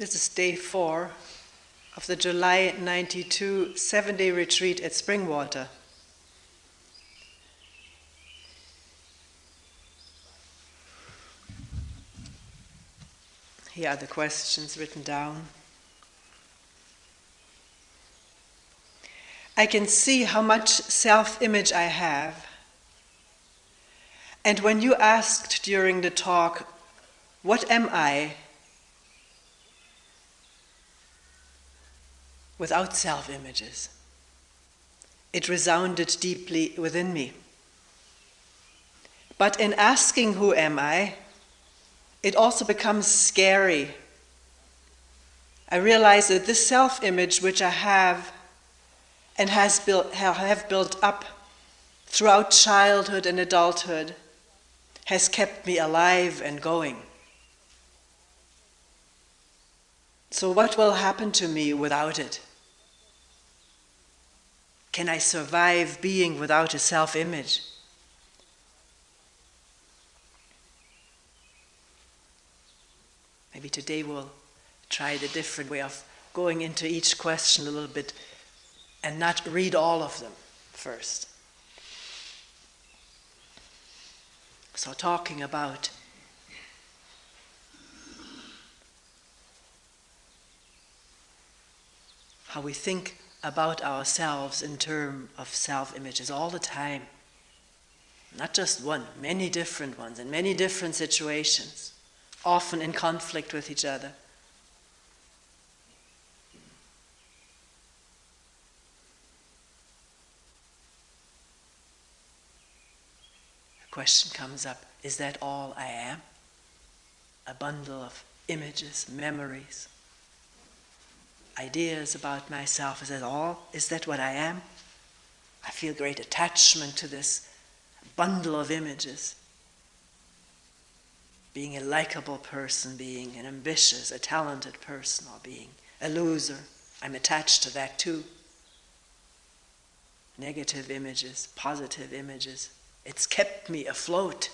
This is day 4 of the July 92 7-day retreat at Springwater. Here are the questions written down. I can see how much self-image I have. And when you asked during the talk, what am I? Without self-images, it resounded deeply within me. But in asking who am I, it also becomes scary. I realize that this self-image which I have and have built up throughout childhood and adulthood has kept me alive and going. So what will happen to me without it? Can I survive being without a self-image? Maybe today we'll try the different way of going into each question a little bit and not read all of them first. So talking about how we think about ourselves in terms of self-images all the time. Not just one, many different ones in many different situations, often in conflict with each other. The question comes up, is that all I am? A bundle of images, memories, ideas about myself. Is that all? Is that what I am? I feel great attachment to this bundle of images. Being a likable person, being an ambitious, a talented person, or being a loser. I'm attached to that too. Negative images, positive images. It's kept me afloat.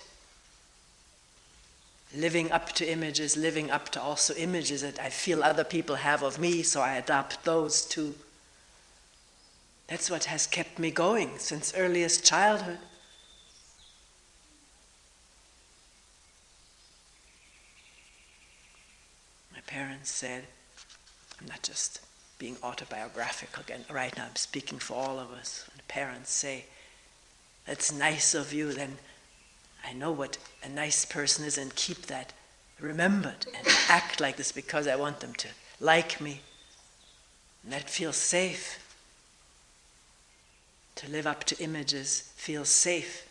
Living up to images, living up to also images that I feel other people have of me, so I adopt those too. That's what has kept me going since earliest childhood. My parents said, I'm not just being autobiographical again, right now I'm speaking for all of us. When parents say, that's nice of you, then I know what a nice person is and keep that remembered and act like this because I want them to like me. And that feels safe. To live up to images feels safe.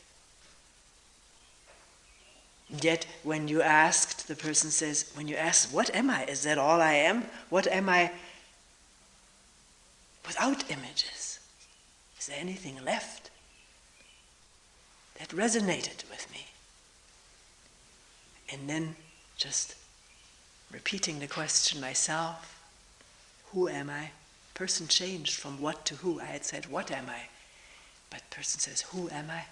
And yet when you asked, the person says, when you ask, what am I? Is that all I am? What am I without images? Is there anything left? That resonated with me. And then just repeating the question myself, who am I? Person changed from what to who. I had said, what am I? But person says, who am I?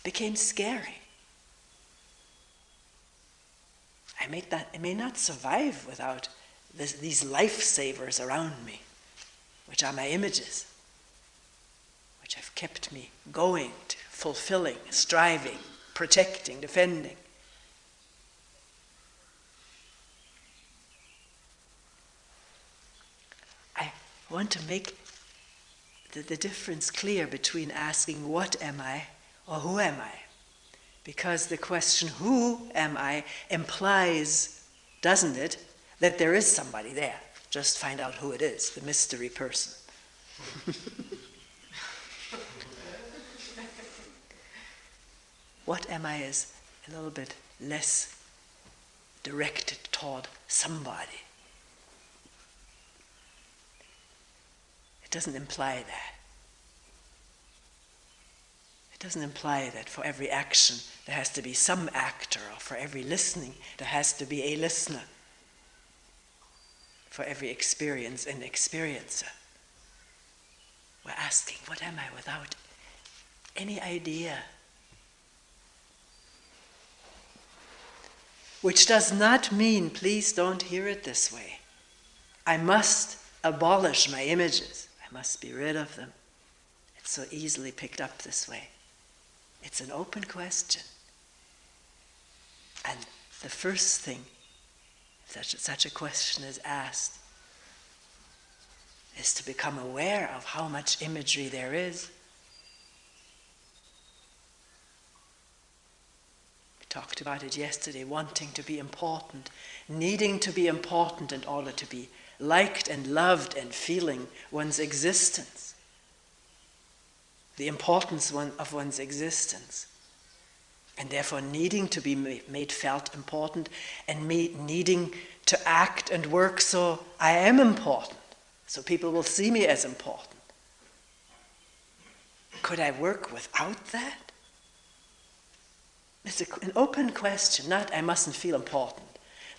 Became scary. I may not survive without these lifesavers around me, which are my images, which have kept me going, fulfilling, striving, protecting, defending. I want to make the difference clear between asking what am I or who am I? Because the question who am I implies, doesn't it, that there is somebody there. Just find out who it is, the mystery person. What am I is a little bit less directed toward somebody. It doesn't imply that. It doesn't imply that for every action there has to be some actor, or for every listening there has to be a listener. For every experience, an experiencer. We're asking, what am I without any idea? Which does not mean, please don't hear it this way, I must abolish my images. I must be rid of them. It's so easily picked up this way. It's an open question. And the first thing, if such a question is asked, is to become aware of how much imagery there is. We talked about it yesterday, wanting to be important, needing to be important in order to be liked and loved and feeling one's existence. The importance of one's existence. And therefore needing to be made felt important, and me needing to act and work so I am important, so people will see me as important. Could I work without that? It's an open question, not I mustn't feel important.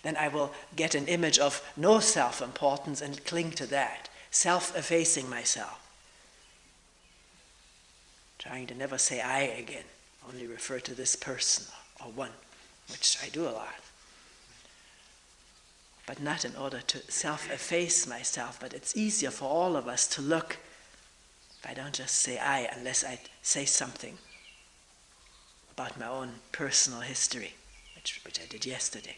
Then I will get an image of no self-importance and cling to that, self-effacing myself. Trying to never say I again. Only refer to this person or one, which I do a lot. But not in order to self-efface myself, but it's easier for all of us to look, if I don't just say I, unless I say something about my own personal history, which I did yesterday.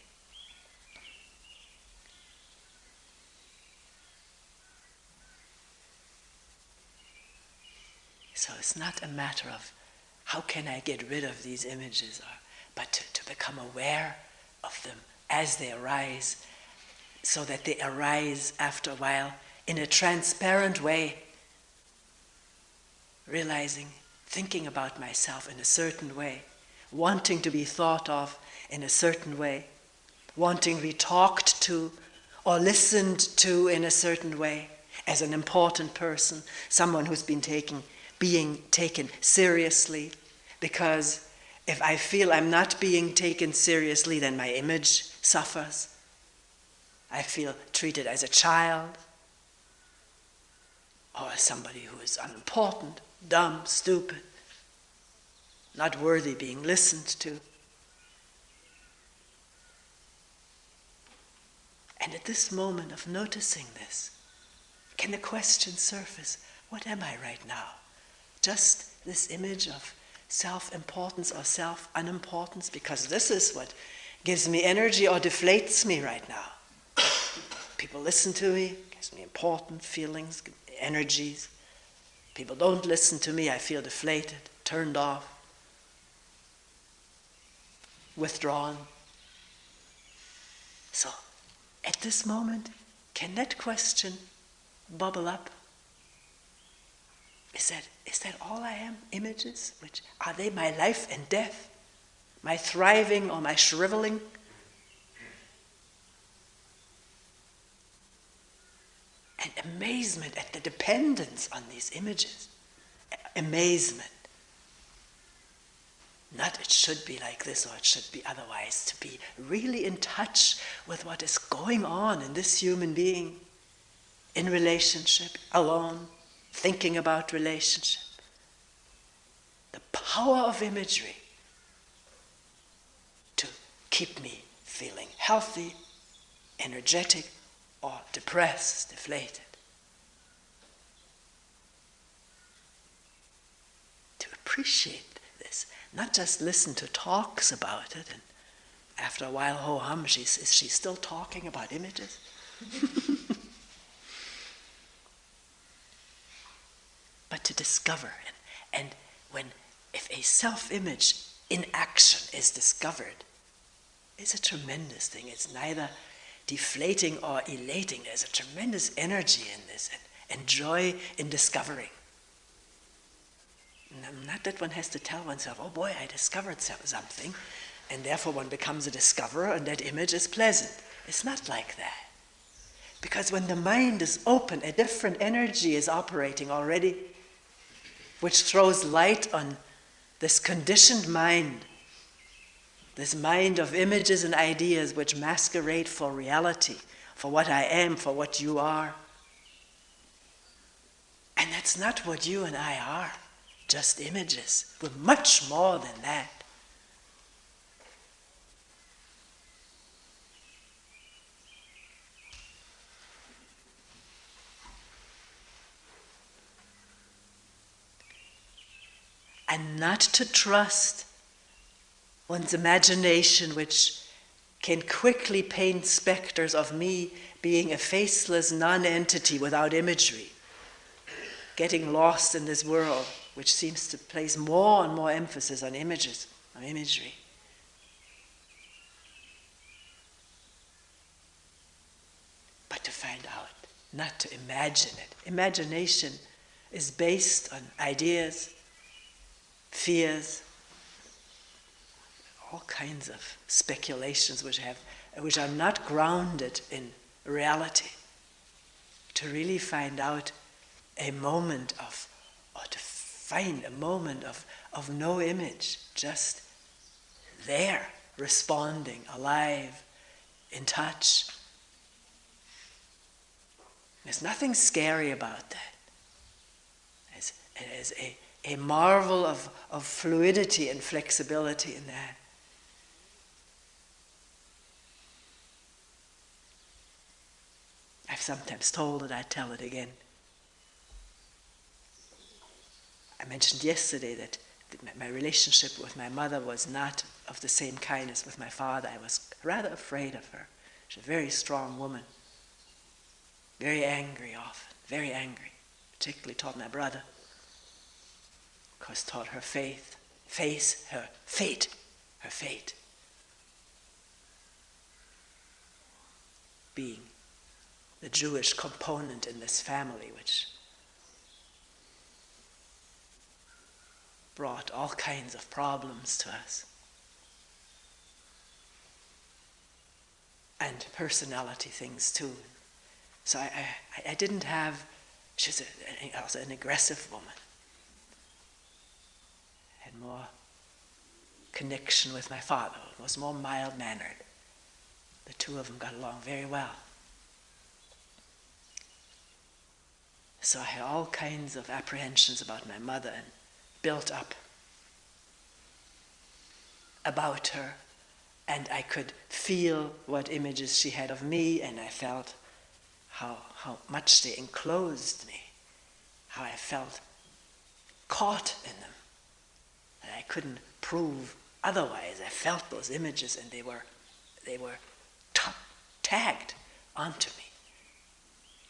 So it's not a matter of how can I get rid of these images, but to become aware of them as they arise, so that they arise after a while in a transparent way, realizing, thinking about myself in a certain way, wanting to be thought of in a certain way, wanting to be talked to or listened to in a certain way as an important person, someone who's being taken seriously, because if I feel I'm not being taken seriously, then my image suffers. I feel treated as a child, or as somebody who is unimportant, dumb, stupid, not worthy being listened to. And at this moment of noticing this, can the question surface, what am I right now? Just this image of self-importance or self-unimportance, because this is what gives me energy or deflates me right now. People listen to me, gives me important feelings, energies. People don't listen to me, I feel deflated, turned off, withdrawn. So, at this moment, can that question bubble up? Is that all I am? Images? Which are they my life and death? My thriving or my shriveling? And amazement at the dependence on these images. Amazement. Not it should be like this or it should be otherwise. To be really in touch with what is going on in this human being, in relationship, alone, thinking about relationship. The power of imagery to keep me feeling healthy, energetic, or depressed, deflated. To appreciate this, not just listen to talks about it, and after a while, ho hum, is she still talking about images? But to discover, and if a self-image in action is discovered, it's a tremendous thing. It's neither deflating or elating. There's a tremendous energy in this and joy in discovering. Not that one has to tell oneself, oh boy, I discovered something, and therefore one becomes a discoverer and that image is pleasant. It's not like that. Because when the mind is open, a different energy is operating already, which throws light on this conditioned mind, this mind of images and ideas which masquerade for reality, for what I am, for what you are. And that's not what you and I are, just images. We're much more than that. and not to trust one's imagination, which can quickly paint specters of me being a faceless non-entity without imagery, getting lost in this world, which seems to place more and more emphasis on images, on imagery. But to find out, not to imagine it. Imagination is based on ideas, fears, all kinds of speculations which are not grounded in reality. To really find out a moment of, or to find a moment of no image, just there, responding, alive, in touch. There's nothing scary about that. It is a marvel of fluidity and flexibility in that. I've sometimes told it, I tell it again. I mentioned yesterday that my relationship with my mother was not of the same kind as with my father. I was rather afraid of her. She's a very strong woman. Very angry often, very angry. Particularly taught my brother. Of course, taught her her fate. Being the Jewish component in this family, which brought all kinds of problems to us. And personality things too. So I didn't have, she's also an aggressive woman. Had more connection with my father, was more mild-mannered. The two of them got along very well. So I had all kinds of apprehensions about my mother and built up about her, and I could feel what images she had of me, and I felt how much they enclosed me, how I felt caught in them, and I couldn't prove otherwise. I felt those images, and they were tagged onto me,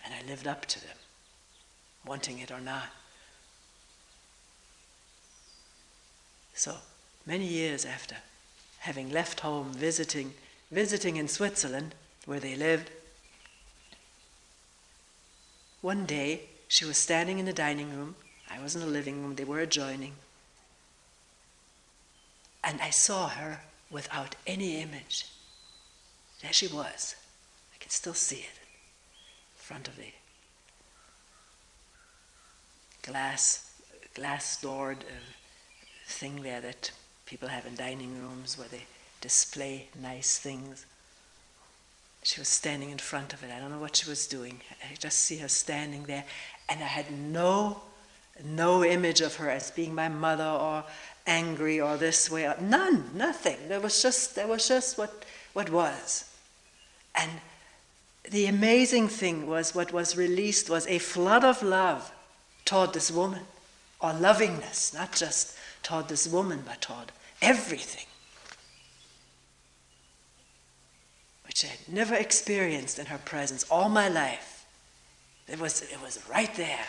and I lived up to them, wanting it or not. So many years after having left home, visiting in Switzerland, where they lived, one day she was standing in the dining room, I was in the living room, they were adjoining, and I saw her without any image. There she was. I can still see it in front of the glass-doored thing there that people have in dining rooms where they display nice things. She was standing in front of it. I don't know what she was doing. I just see her standing there, and I had no image of her as being my mother or angry or this way. Nothing. There was just what was. And the amazing thing was what was released was a flood of love toward this woman, or lovingness, not just toward this woman, but toward everything, which I had never experienced in her presence all my life. It was right there.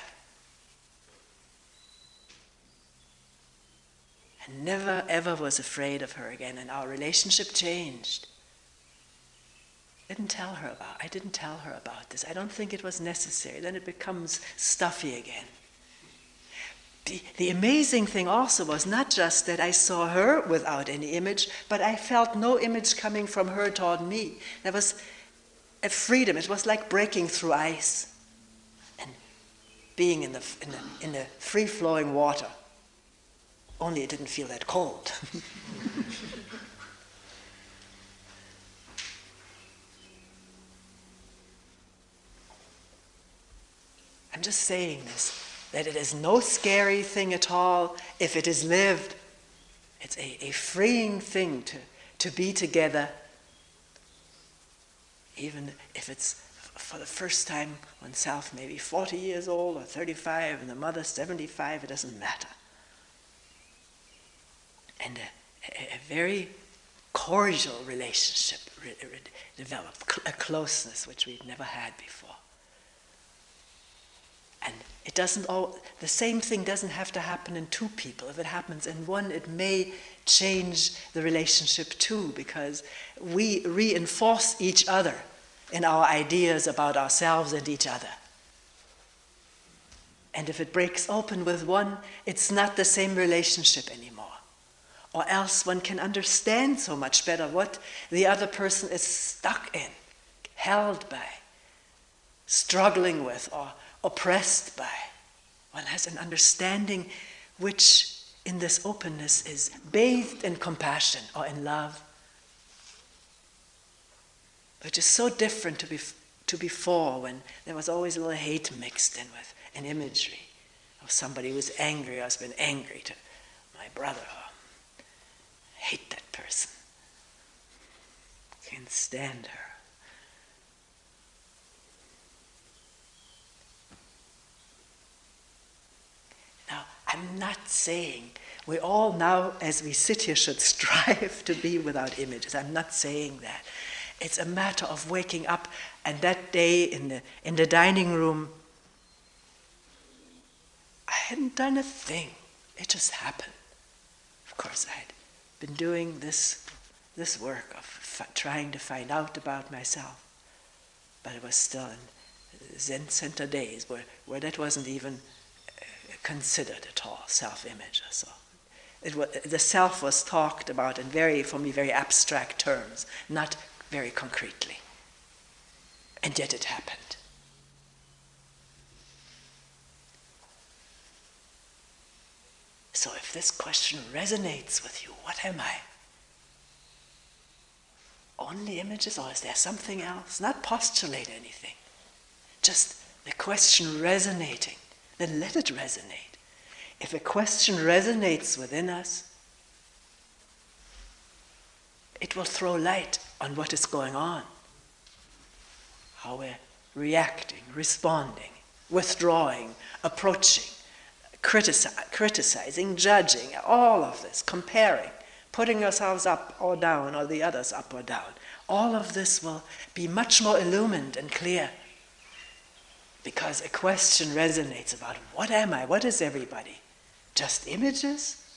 I never ever was afraid of her again, and our relationship changed. I didn't tell her about this. I don't think it was necessary. Then it becomes stuffy again. The amazing thing also was not just that I saw her without any image, but I felt no image coming from her toward me. There was a freedom. It was like breaking through ice and being in the free-flowing water. Only it didn't feel that cold. I'm just saying this, that it is no scary thing at all if it is lived. It's a freeing thing to be together, even if it's for the first time oneself, maybe 40 years old or 35, and the mother 75, it doesn't matter. and a very cordial relationship developed, a closeness which we'd never had before. And it doesn't the same thing doesn't have to happen in two people. If it happens in one, it may change the relationship too, because we reinforce each other in our ideas about ourselves and each other. And if it breaks open with one, it's not the same relationship anymore. Or else one can understand so much better what the other person is stuck in, held by, struggling with, or oppressed by. One has an understanding which, in this openness, is bathed in compassion or in love, which is so different to before, when there was always a little hate mixed in with an imagery of somebody who was angry, or has been angry to my brother, or hate that person, can't stand her. Now, I'm not saying we all now, as we sit here, should strive to be without images. I'm not saying that. It's a matter of waking up, and that day in the dining room, I hadn't done a thing. It just happened. Of course, I had been doing this work of trying to find out about myself, but it was still in Zen Center days where that wasn't even considered at all, self-image. So the self was talked about in for me, very abstract terms, not very concretely. And yet it happened. So if this question resonates with you, what am I? Only images, or is there something else? Not postulate anything. Just the question resonating, then let it resonate. If a question resonates within us, it will throw light on what is going on, how we're reacting, responding, withdrawing, approaching, criticizing, judging, all of this, comparing, putting ourselves up or down, or the others up or down. All of this will be much more illumined and clear, because a question resonates about, what am I? What is everybody? Just images?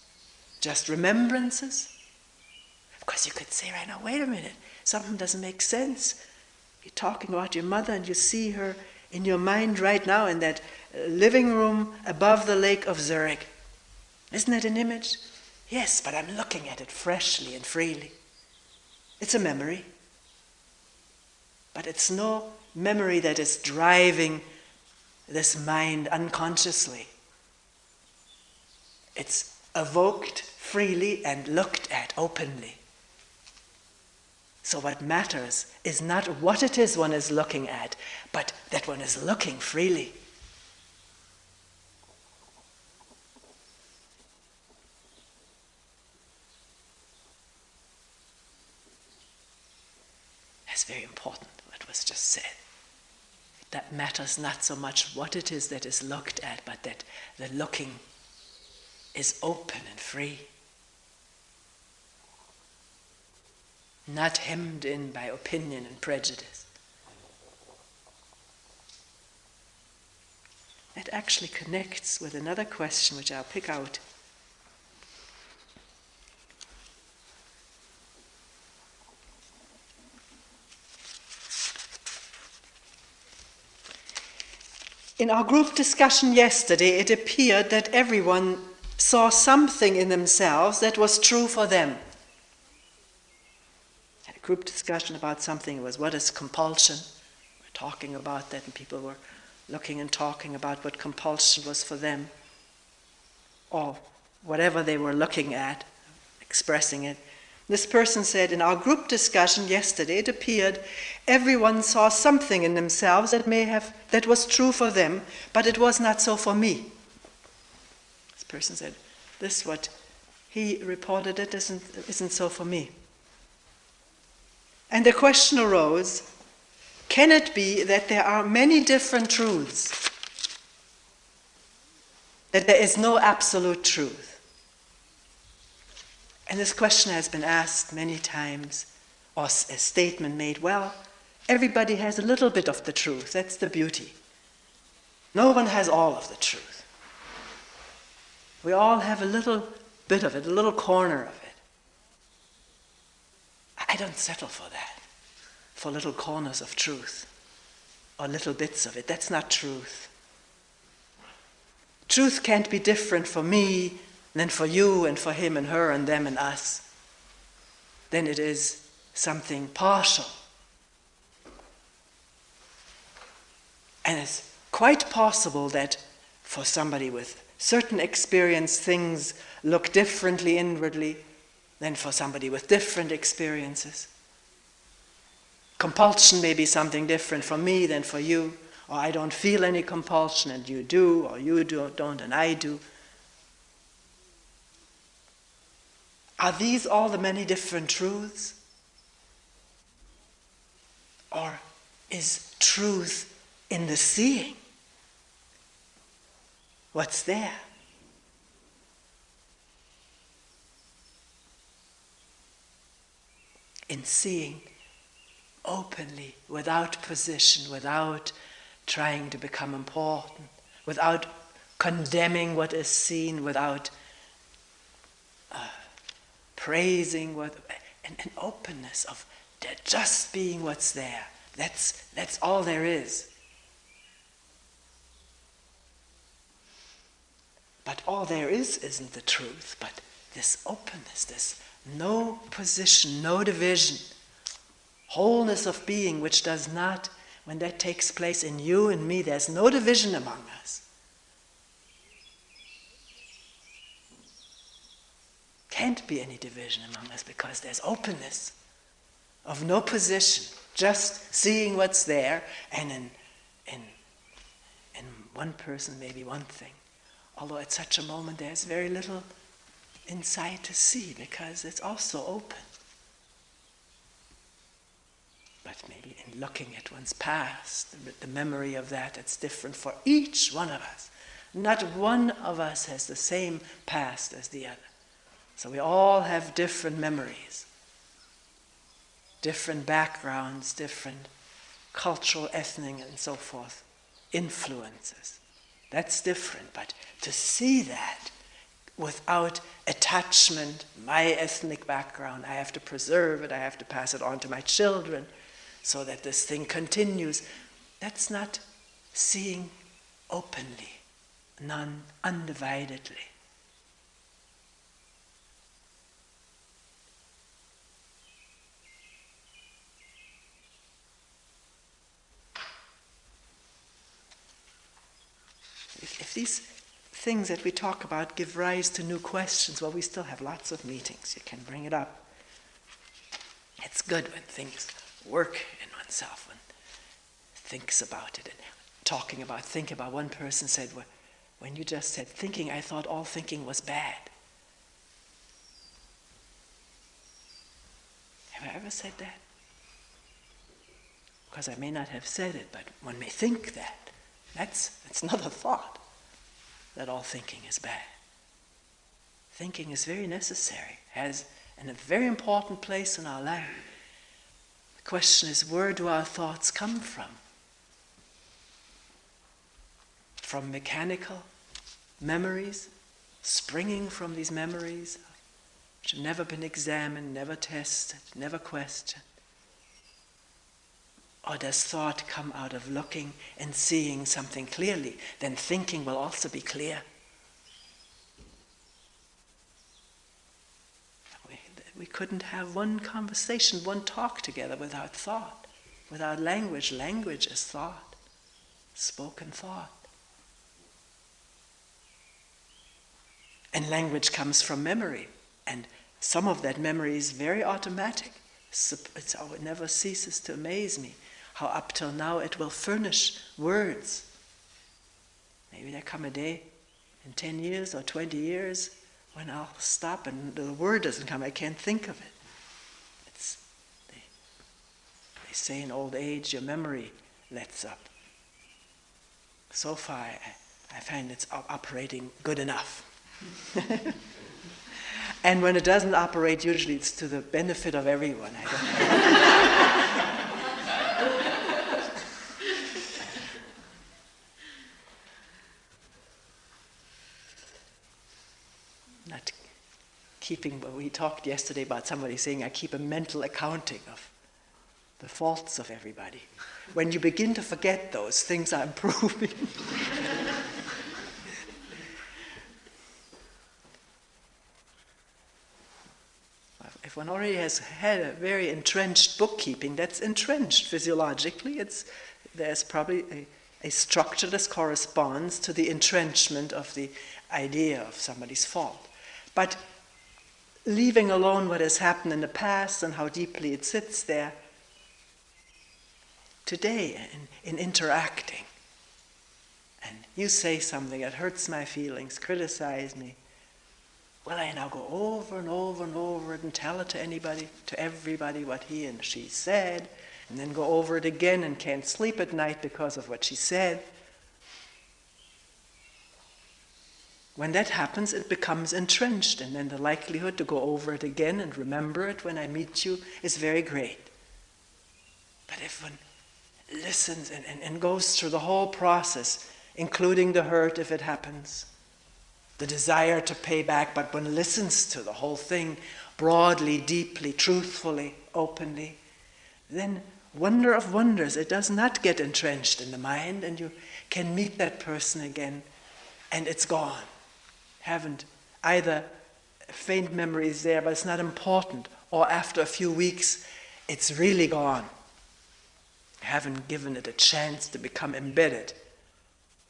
Just remembrances? Of course, you could say right now, wait a minute, something doesn't make sense. You're talking about your mother, and you see her in your mind right now in that living room above the lake of Zurich. Isn't that an image? Yes, but I'm looking at it freshly and freely. It's a memory. But it's no memory that is driving this mind unconsciously. It's evoked freely and looked at openly. So what matters is not what it is one is looking at, but that one is looking freely. That's very important, what was just said. That matters not so much what it is that is looked at, but that the looking is open and free. Not hemmed in by opinion and prejudice. That actually connects with another question which I'll pick out. In our group discussion yesterday, it appeared that everyone saw something in themselves that was true for them. Had a group discussion about something. It was, what is compulsion? We're talking about that, and people were looking and talking about what compulsion was for them, or whatever they were looking at, expressing it. This person said, in our group discussion yesterday, it appeared everyone saw something in themselves that was true for them, but it was not so for me. This person said, this what he reported, it isn't so for me. And the question arose, can it be that there are many different truths? That there is no absolute truth? And this question has been asked many times, or a statement made, well, everybody has a little bit of the truth. That's the beauty. No one has all of the truth. We all have a little bit of it, a little corner of it. I don't settle for that, for little corners of truth, or little bits of it. That's not truth. Truth can't be different for me than for you and for him and her and them and us. Then it is something partial. And it's quite possible that for somebody with certain experience, things look differently inwardly than for somebody with different experiences. Compulsion may be something different for me than for you, or I don't feel any compulsion and you do, or you don't and I do. Are these all the many different truths? Or is truth in the seeing? What's there? In seeing openly, without position, without trying to become important, without condemning what is seen, without praising what, an openness of just being what's there. That's all there is. But all there is isn't the truth, but this openness, this no position, no division, wholeness of being, which does not, when that takes place in you and me, there's no division among us. Can't be any division among us because there's openness of no position, just seeing what's there, and in one person maybe one thing. Although at such a moment there's very little inside to see because it's also open. But maybe in looking at one's past, the memory of that, it's different for each one of us. Not one of us has the same past as the other. So we all have different memories, different backgrounds, different cultural, ethnic, and so forth, influences. That's different, but to see that without attachment, my ethnic background, I have to preserve it, I have to pass it on to my children so that this thing continues, that's not seeing openly, undividedly. If these things that we talk about give rise to new questions, well, we still have lots of meetings. You can bring it up. It's good when things work in oneself, when thinks about it and think about. One person said, well, when you just said thinking, I thought all thinking was bad. Have I ever said that? Because I may not have said it, but one may think that. It's not a thought that all thinking is bad. Thinking is very necessary, has a very important place in our life. The question is, where do our thoughts come from? From mechanical memories, springing from these memories, which have never been examined, never tested, never questioned? Or does thought come out of looking and seeing something clearly? Then thinking will also be clear. We couldn't have one conversation, one talk together without thought, without language. Language is thought, spoken thought. And language comes from memory, and some of that memory is very automatic. It never ceases to amaze me how up till now it will furnish words. Maybe there come a day in 10 years or 20 years when I'll stop and the word doesn't come, I can't think of it. They say in old age your memory lets up. So far I find it's operating good enough. And when it doesn't operate, usually it's to the benefit of everyone. I don't Not keeping, we talked yesterday about somebody saying, I keep a mental accounting of the faults of everybody. When you begin to forget those, things are improving. If one already has had a very entrenched bookkeeping, that's entrenched physiologically. There's probably a structure that corresponds to the entrenchment of the idea of somebody's fault. But leaving alone what has happened in the past and how deeply it sits there, today in interacting, and you say something that hurts my feelings, criticize me, will I now go over and over and over it and tell it to everybody what he and she said, and then go over it again and can't sleep at night because of what she said? When that happens, it becomes entrenched, and then the likelihood to go over it again and remember it when I meet you is very great. But if one listens and goes through the whole process, including the hurt if it happens, the desire to pay back, but one listens to the whole thing broadly, deeply, truthfully, openly, then wonder of wonders, it does not get entrenched in the mind, and you can meet that person again, and it's gone. Haven't either faint memories there, but it's not important, or after a few weeks, it's really gone. Haven't given it a chance to become embedded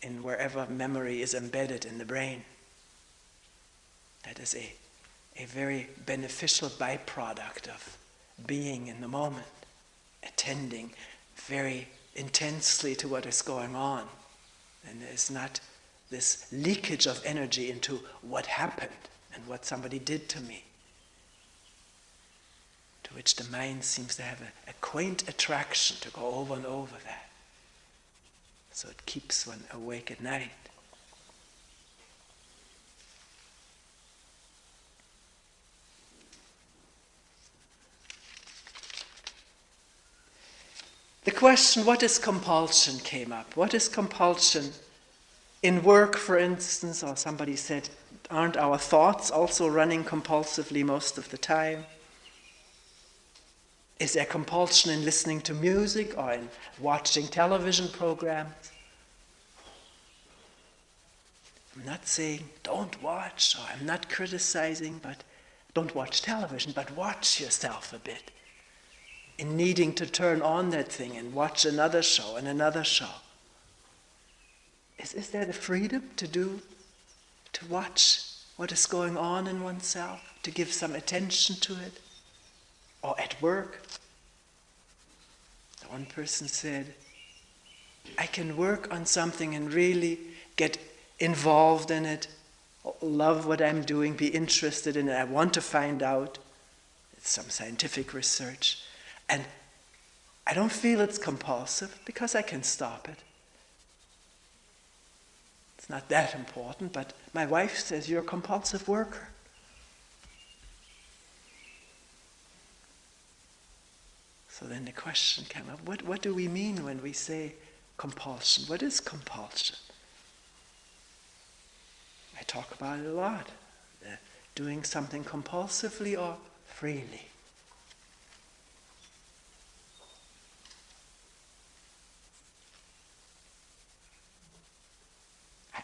in wherever memory is embedded in the brain. That is a very beneficial byproduct of being in the moment, attending very intensely to what is going on. And there's not this leakage of energy into what happened and what somebody did to me, to which the mind seems to have a quaint attraction to go over and over that. So it keeps one awake at night. The question, what is compulsion, came up. What is compulsion? In work, for instance, or somebody said, aren't our thoughts also running compulsively most of the time? Is there compulsion in listening to music or in watching television programs? I'm not saying don't watch, or I'm not criticizing, but don't watch television, but watch yourself a bit in needing to turn on that thing and watch another show and another show. Is there the freedom to watch what is going on in oneself, to give some attention to it? Or at work? The one person said, I can work on something and really get involved in it, love what I'm doing, be interested in it, I want to find out. It's some scientific research. And I don't feel it's compulsive because I can stop it. It's not that important, but my wife says, you're a compulsive worker. So then the question came up, what do we mean when we say compulsion? What is compulsion? I talk about it a lot. Doing something compulsively or freely.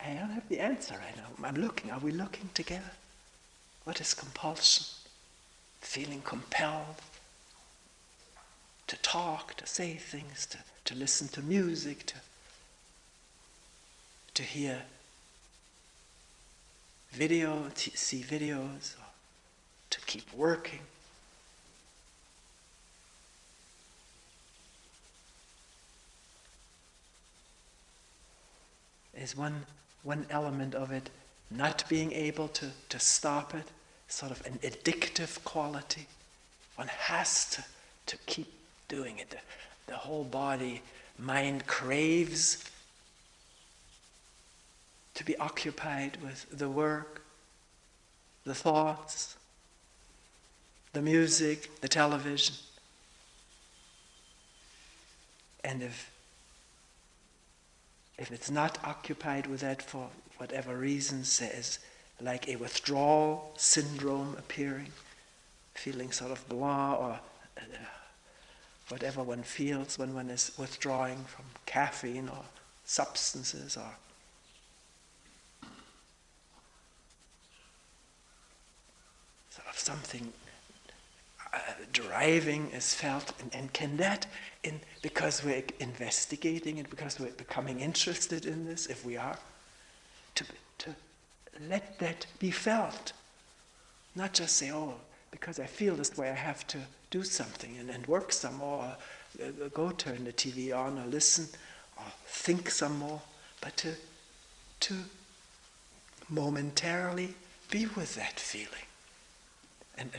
I don't have the answer right now. I'm looking. Are we looking together? What is compulsion? Feeling compelled to talk, to say things, to listen to music, to hear see videos, or to keep working. Is one element of it not being able to stop it, sort of an addictive quality. One has to keep doing it. The whole body, mind craves to be occupied with the work, the thoughts, the music, the television. And if it's not occupied with that for whatever reasons, there is like a withdrawal syndrome appearing, feeling sort of blah or whatever one feels when one is withdrawing from caffeine or substances or sort of something driving is felt, and can that, because we're investigating it, because we're becoming interested in this, if we are, to let that be felt. Not just say, oh, because I feel this way I have to do something and work some more, or go turn the TV on, or listen, or think some more, but to momentarily be with that feeling. And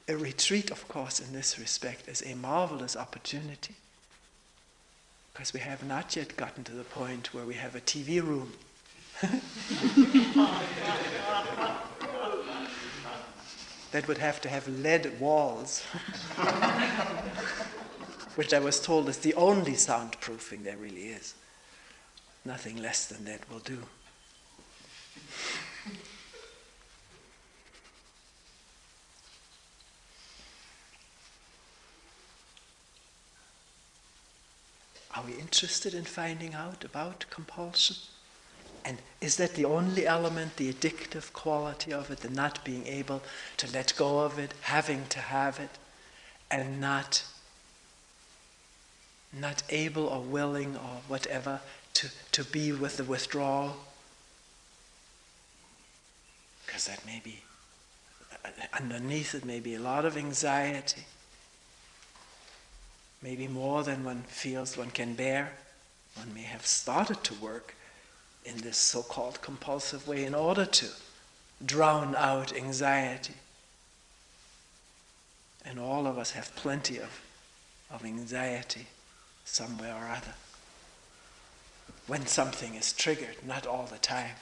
a retreat, of course, in this respect is a marvelous opportunity, because we have not yet gotten to the point where we have a TV room. That would have to have lead walls, which I was told is the only soundproofing there really is. Nothing less than that will do. Are we interested in finding out about compulsion? And is that the only element, the addictive quality of it, the not being able to let go of it, having to have it, and not able or willing or whatever to be with the withdrawal? Because that may be, underneath it may be a lot of anxiety, maybe more than one feels one can bear. One may have started to work in this so-called compulsive way in order to drown out anxiety. And all of us have plenty of anxiety somewhere or other. When something is triggered, not all the time.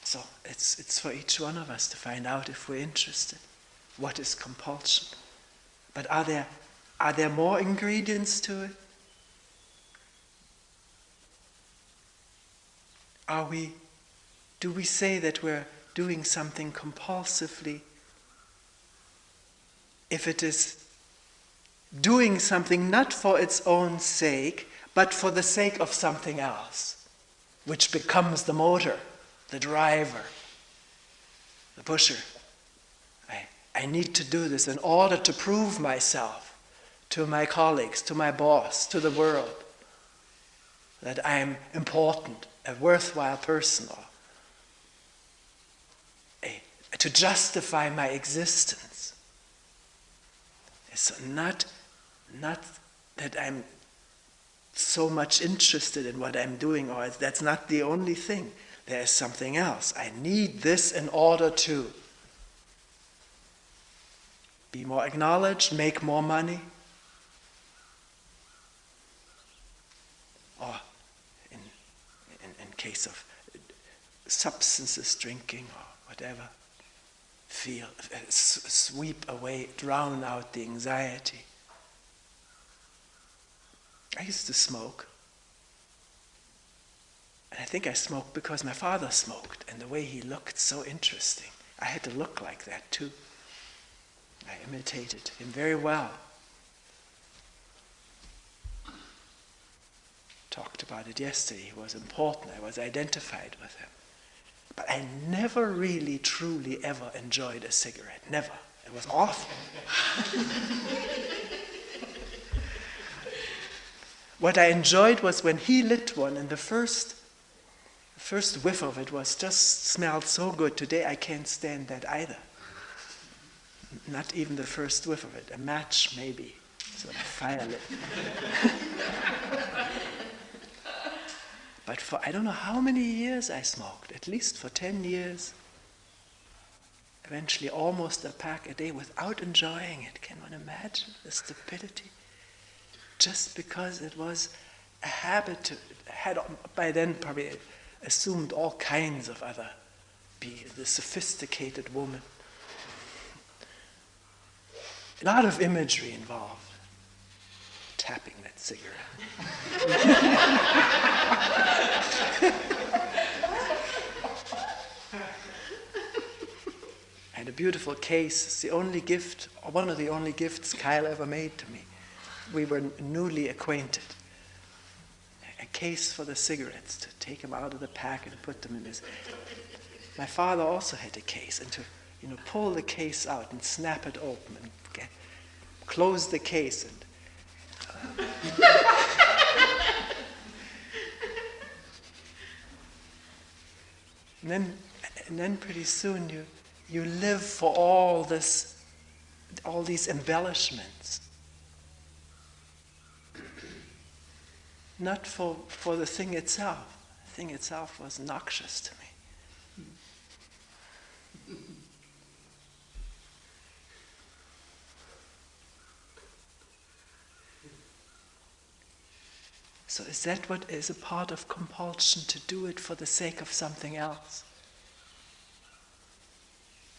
So it's for each one of us to find out, if we're interested, what is compulsion. But are there more ingredients to it? Do we say that we're doing something compulsively if it is doing something not for its own sake, but for the sake of something else, which becomes the motor, the driver, the pusher? I need to do this in order to prove myself to my colleagues, to my boss, to the world, that I am important, a worthwhile person, or to justify my existence. It's not that I'm so much interested in what I'm doing, or that's not the only thing. There is something else. I need this in order to be more acknowledged, make more money, or in case of substances, drinking or whatever, sweep away, drown out the anxiety. I used to smoke. And I think I smoked because my father smoked, and the way he looked so interesting. I had to look like that too. I imitated him very well. Talked about it yesterday. He was important. I was identified with him. But I never really, truly ever enjoyed a cigarette. Never. It was awful. What I enjoyed was when he lit one, and the first whiff of it just smelled so good. Today I can't stand that either. Not even the first whiff of it. A match, maybe. Sort of firelit. But for I don't know how many years I smoked. At least for 10 years. Eventually almost a pack a day without enjoying it. Can one imagine the stupidity? Just because it was a habit had by then probably assumed all kinds of other, be the sophisticated woman A lot of imagery involved. Tapping that cigarette. I had a beautiful case. It's the only gift, or one of the only gifts Kyle ever made to me. We were newly acquainted. A case for the cigarettes, to take them out of the pack and put them in his. My father also had a case, and to pull the case out and snap it open and close the case and then pretty soon you live for all these embellishments. Not for the thing itself. The thing itself was noxious to me. So is that what is a part of compulsion, to do it for the sake of something else?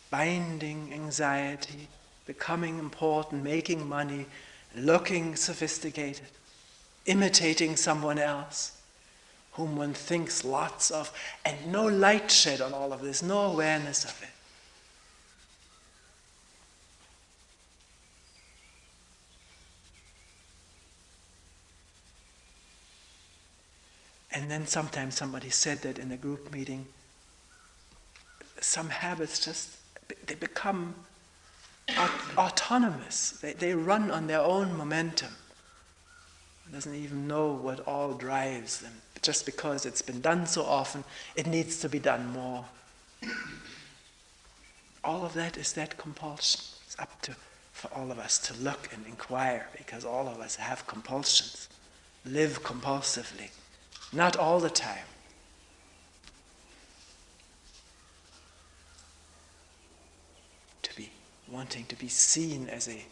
Binding anxiety, becoming important, making money, looking sophisticated, imitating someone else, whom one thinks lots of, and no light shed on all of this, no awareness of it. And then sometimes somebody said that in a group meeting, some habits they become autonomous. They run on their own momentum. One doesn't even know what all drives them. Just because it's been done so often, it needs to be done more. All of that is that compulsion. It's up for all of us to look and inquire, because all of us have compulsions. Live compulsively. Not all the time. To be wanting to be seen as a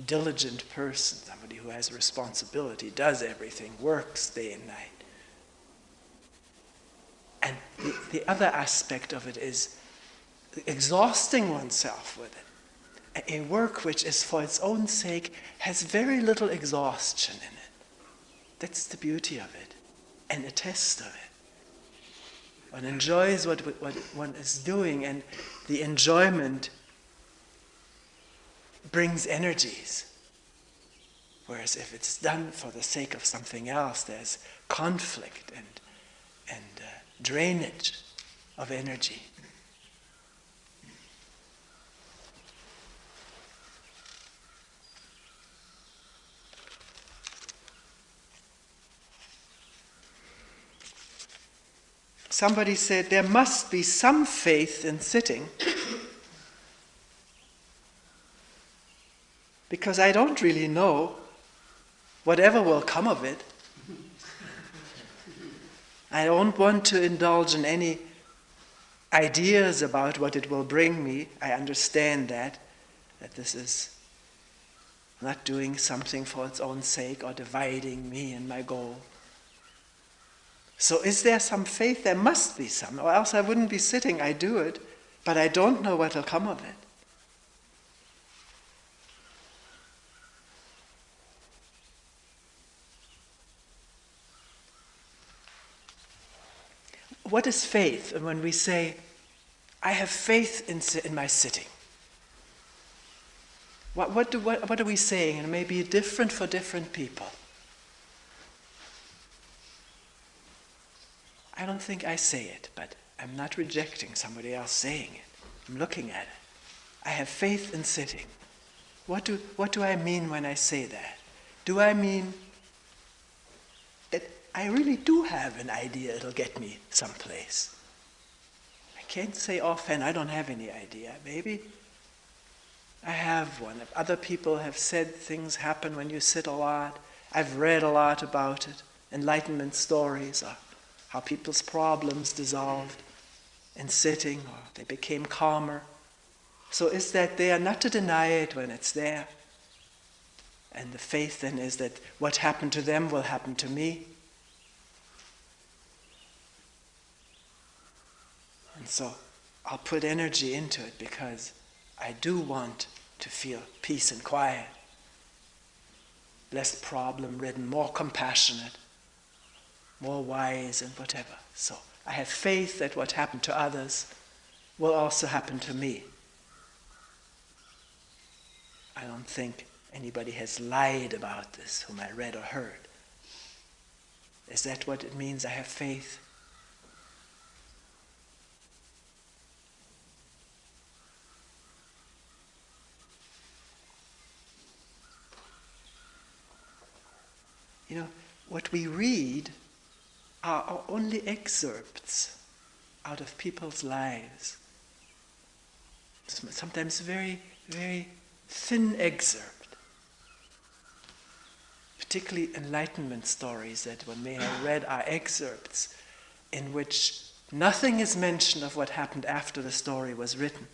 diligent person, somebody who has responsibility, does everything, works day and night. And the other aspect of it is exhausting oneself with it. A work which is for its own sake has very little exhaustion in it. That's the beauty of it, and a test of it. One enjoys what one is doing, and the enjoyment brings energies. Whereas if it's done for the sake of something else, there's conflict and drainage of energy. Somebody said there must be some faith in sitting, because I don't really know whatever will come of it. I don't want to indulge in any ideas about what it will bring me. I understand that this is not doing something for its own sake or dividing me and my goal. So is there some faith? There must be some, or else I wouldn't be sitting. I do it, but I don't know what will come of it. What is faith? And when we say, I have faith in my sitting, what are we saying? And it may be different for different people. I don't think I say it, but I'm not rejecting somebody else saying it. I'm looking at it. I have faith in sitting. What do I mean when I say that? Do I mean that I really do have an idea it'll get me someplace? I can't say offhand, I don't have any idea. Maybe I have one. If other people have said things happen when you sit a lot, I've read a lot about it, enlightenment stories, or how people's problems dissolved in sitting, or they became calmer. So is that there, not to deny it when it's there. And the faith then is that what happened to them will happen to me. And so I'll put energy into it because I do want to feel peace and quiet, less problem-ridden, more compassionate, more wise and whatever. So I have faith that what happened to others will also happen to me. I don't think anybody has lied about this whom I read or heard. Is that what it means I have faith? You know, what we read are only excerpts out of people's lives. Sometimes very, very thin excerpt. Particularly Enlightenment stories that one may have read are excerpts in which nothing is mentioned of what happened after the story was written.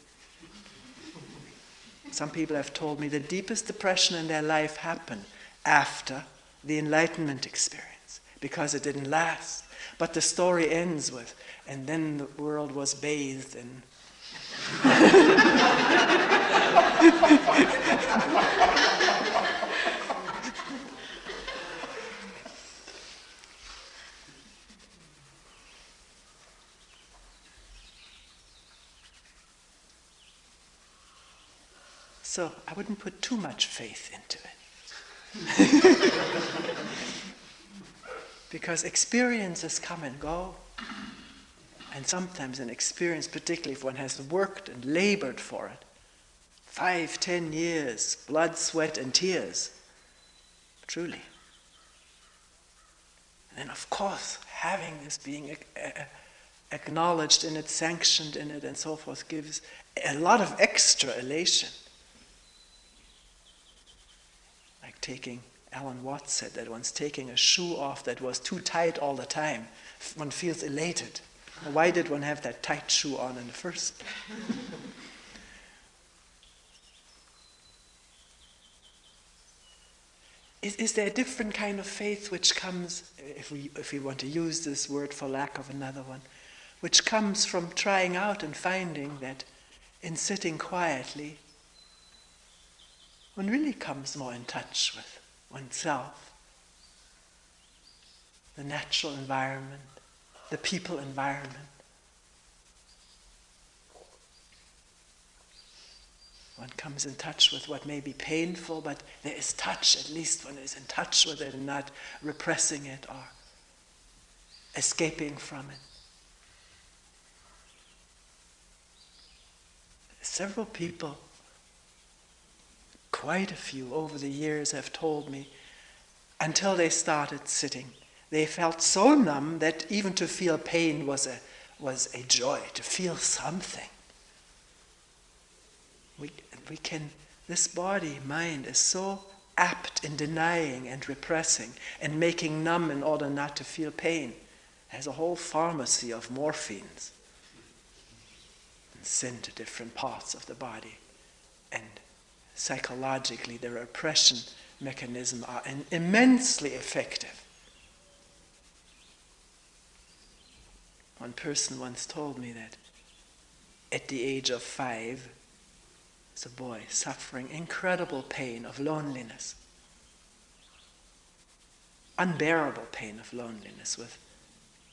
Some people have told me the deepest depression in their life happened after the Enlightenment experience, because it didn't last. But the story ends with, and then the world was bathed in... So I wouldn't put too much faith into it. Because experiences come and go. And sometimes an experience, particularly if one has worked and labored for it, 5, 10 years, blood, sweat, and tears, truly. And then of course, having this being acknowledged in it, sanctioned in it, and so forth, gives a lot of extra elation. Like Alan Watts said that once taking a shoe off that was too tight all the time, one feels elated. Why did one have that tight shoe on in the first place? Is there a different kind of faith which comes, if we want to use this word for lack of another one, which comes from trying out and finding that in sitting quietly, one really comes more in touch with oneself, the natural environment, the people environment. One comes in touch with what may be painful, but there is touch, at least one is in touch with it and not repressing it or escaping from it. Several people, quite a few over the years, have told me, until they started sitting, they felt so numb that even to feel pain was a joy, to feel something. This body, mind, is so apt in denying and repressing and making numb in order not to feel pain. It has a whole pharmacy of morphines and sent to different parts of the body. And psychologically, the repression mechanisms are immensely effective. One person once told me that at the age of 5, as a boy suffering incredible pain of loneliness, unbearable pain of loneliness with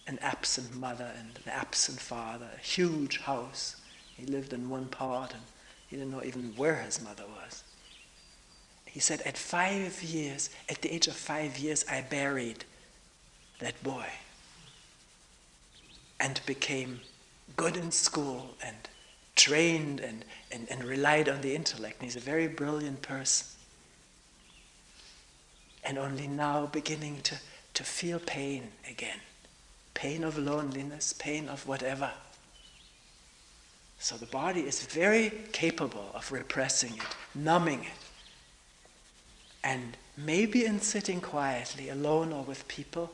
an absent mother and an absent father, a huge house. He lived in one part and he didn't know even where his mother was. He said, at the age of 5 years, I buried that boy and became good in school and trained and relied on the intellect. And he's a very brilliant person. And only now beginning to feel pain again. Pain of loneliness, pain of whatever. So the body is very capable of repressing it, numbing it. And maybe in sitting quietly, alone or with people,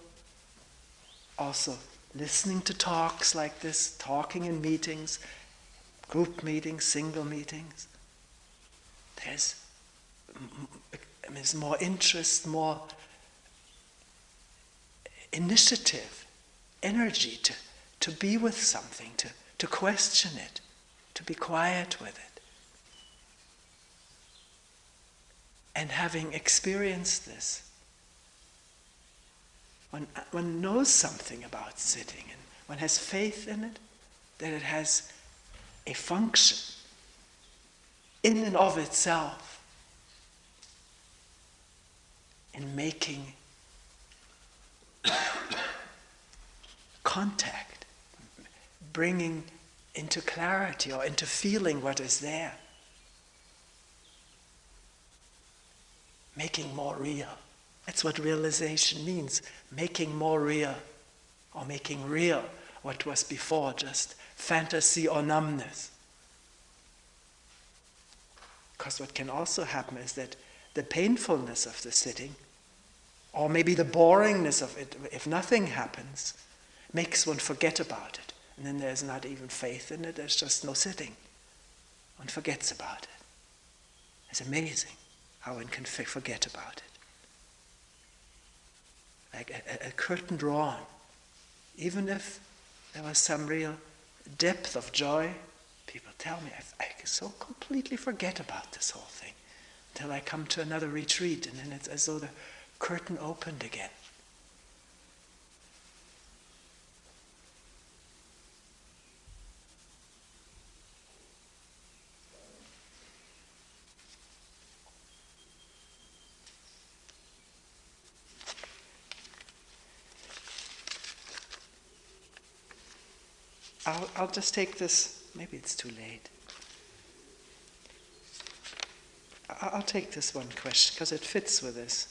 also listening to talks like this, talking in meetings, group meetings, single meetings, there's more interest, more initiative, energy to be with something, to question it, to be quiet with it. And having experienced this, one knows something about sitting, and one has faith in it, that it has a function in and of itself in making contact, bringing into clarity or into feeling what is there, making more real. That's what realization means, making more real, or making real what was before just fantasy or numbness. Because what can also happen is that the painfulness of the sitting, or maybe the boringness of it, if nothing happens, makes one forget about it. And then there's not even faith in it, there's just no sitting. One forgets about it. It's amazing how one can forget about it. Like a curtain drawn. Even if there was some real depth of joy, people tell me, I so completely forget about this whole thing until I come to another retreat, and then it's as though the curtain opened again. I'll just take this, maybe it's too late. I'll take this one question because it fits with this.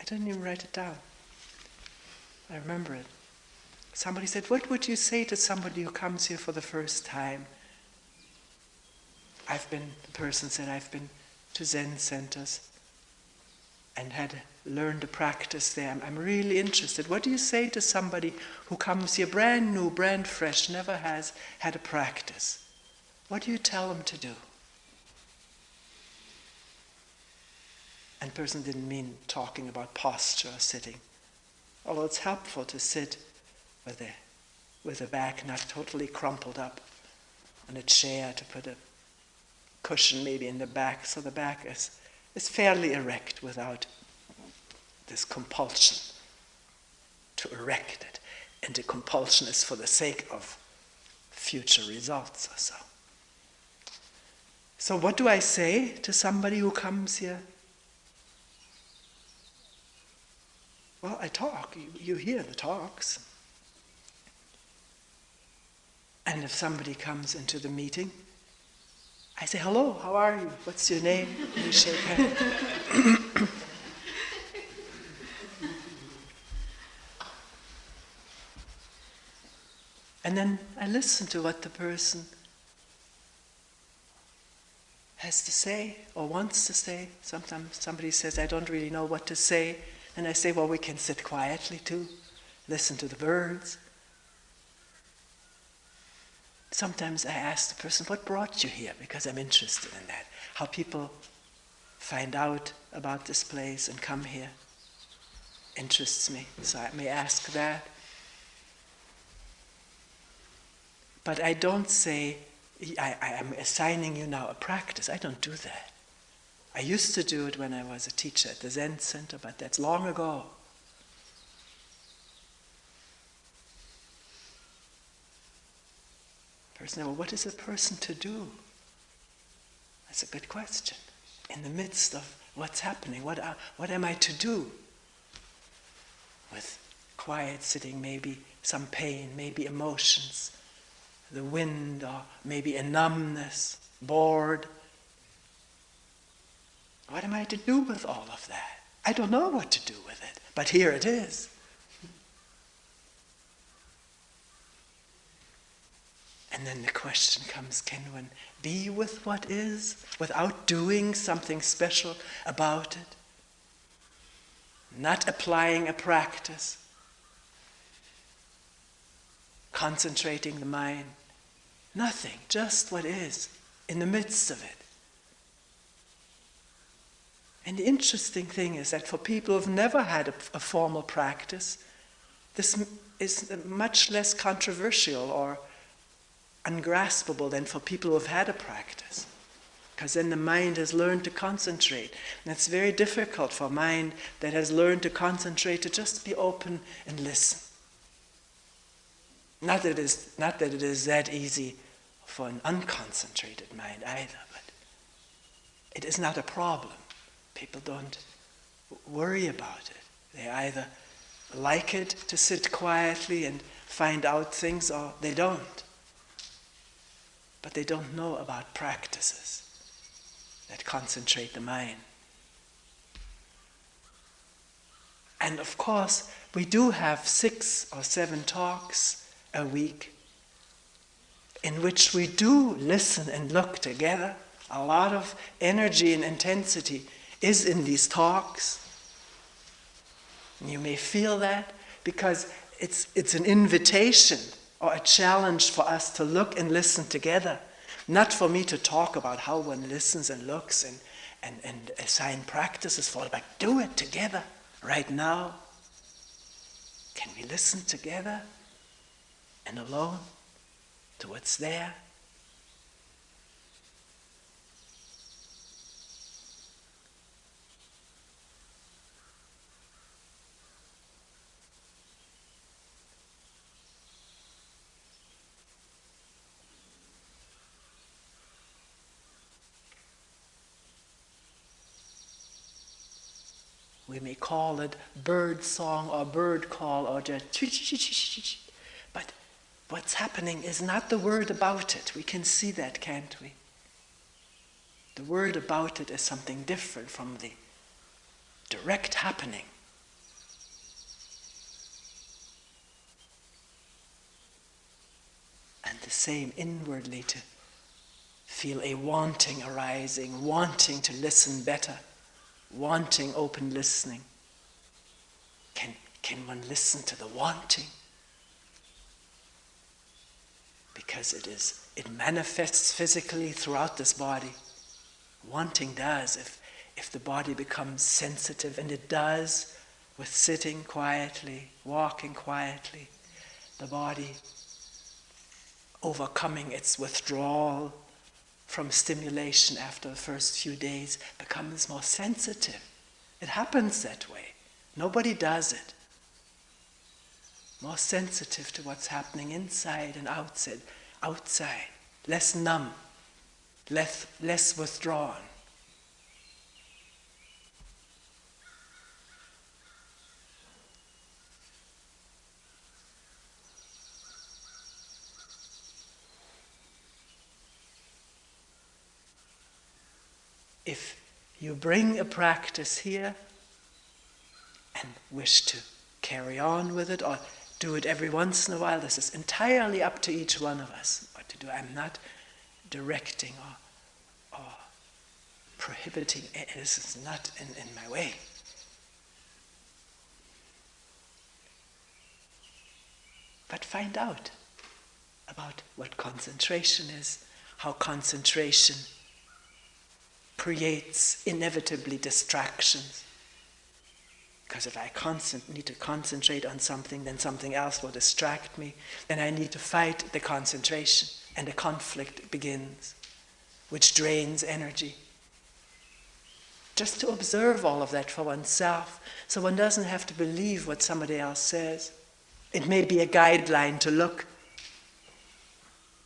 I didn't even write it down. I remember it. Somebody said, what would you say to somebody who comes here for the first time? The person said, I've been to Zen centers and had learned a practice there. I'm really interested. What do you say to somebody who comes here brand new, brand fresh, never has had a practice? What do you tell them to do? And the person didn't mean talking about posture or sitting. Although it's helpful to sit with the back not totally crumpled up on a chair, to put a cushion maybe in the back, so the back is fairly erect without this compulsion to erect it. And the compulsion is for the sake of future results or so. So what do I say to somebody who comes here? Well, I talk. You hear the talks. And if somebody comes into the meeting, I say, hello, how are you? What's your name? And you shake hands. And then I listen to what the person has to say or wants to say. Sometimes somebody says, I don't really know what to say. And I say, well, we can sit quietly too, listen to the birds. Sometimes I ask the person, what brought you here? Because I'm interested in that. How people find out about this place and come here interests me. So I may ask that. But I don't say, I am assigning you now a practice. I don't do that. I used to do it when I was a teacher at the Zen Center, but that's long ago. Person, well, what is a person to do? That's a good question. In the midst of what's happening, what am I to do? With quiet sitting, maybe some pain, maybe emotions, the wind, or maybe a numbness, bored. What am I to do with all of that? I don't know what to do with it, but here it is. And then the question comes, can one be with what is without doing something special about it? Not applying a practice, concentrating the mind, nothing, just what is. in the midst of it. And the interesting thing is that for people who've never had a formal practice, this is much less controversial or ungraspable than for people who have had a practice. Because then the mind has learned to concentrate. And it's very difficult for a mind that has learned to concentrate to just be open and listen. Not that it is that easy for an unconcentrated mind either, but it is not a problem. People don't worry about it. They either like it to sit quietly and find out things, or they don't. But they don't know about practices that concentrate the mind. And of course, we do have 6 or 7 talks a week in which we do listen and look together. A lot of energy and intensity is in these talks. And you may feel that because it's an invitation or a challenge for us to look and listen together. Not for me to talk about how one listens and looks and assign practices for it, but do it together right now. Can we listen together and alone to what's there? We may call it bird song or bird call or just but what's happening is not the word about it. We can see that, can't we? The word about it is something different from the direct happening. And the same inwardly, to feel a wanting arising, wanting to listen better, wanting open listening. Can one listen to the wanting? Because it manifests physically throughout this body. Wanting does, if the body becomes sensitive, and it does with sitting quietly, walking quietly, the body overcoming its withdrawal from stimulation after the first few days becomes more sensitive. It happens that way. Nobody does it. More sensitive to what's happening inside and outside, less numb, less withdrawn. If you bring a practice here and wish to carry on with it or do it every once in a while, this is entirely up to each one of us what to do. I'm not directing or prohibiting. This is not in my way. But find out about what concentration is, how concentration creates inevitably distractions. Because if I need to concentrate on something, then something else will distract me. Then I need to fight the concentration, and the conflict begins, which drains energy. Just to observe all of that for oneself, so one doesn't have to believe what somebody else says. It may be a guideline to look,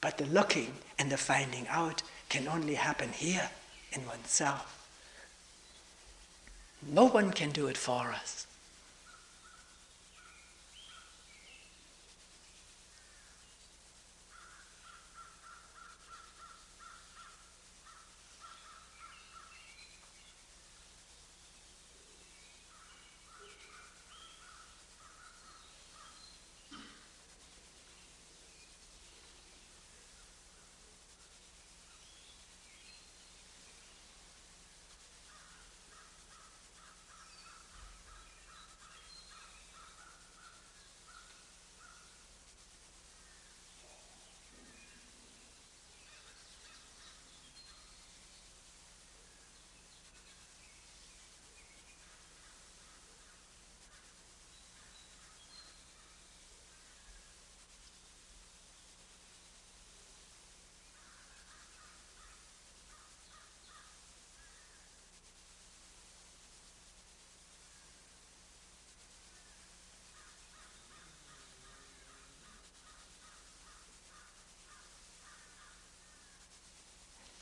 but the looking and the finding out can only happen here in oneself. No one can do it for us.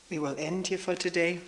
we will end here for today.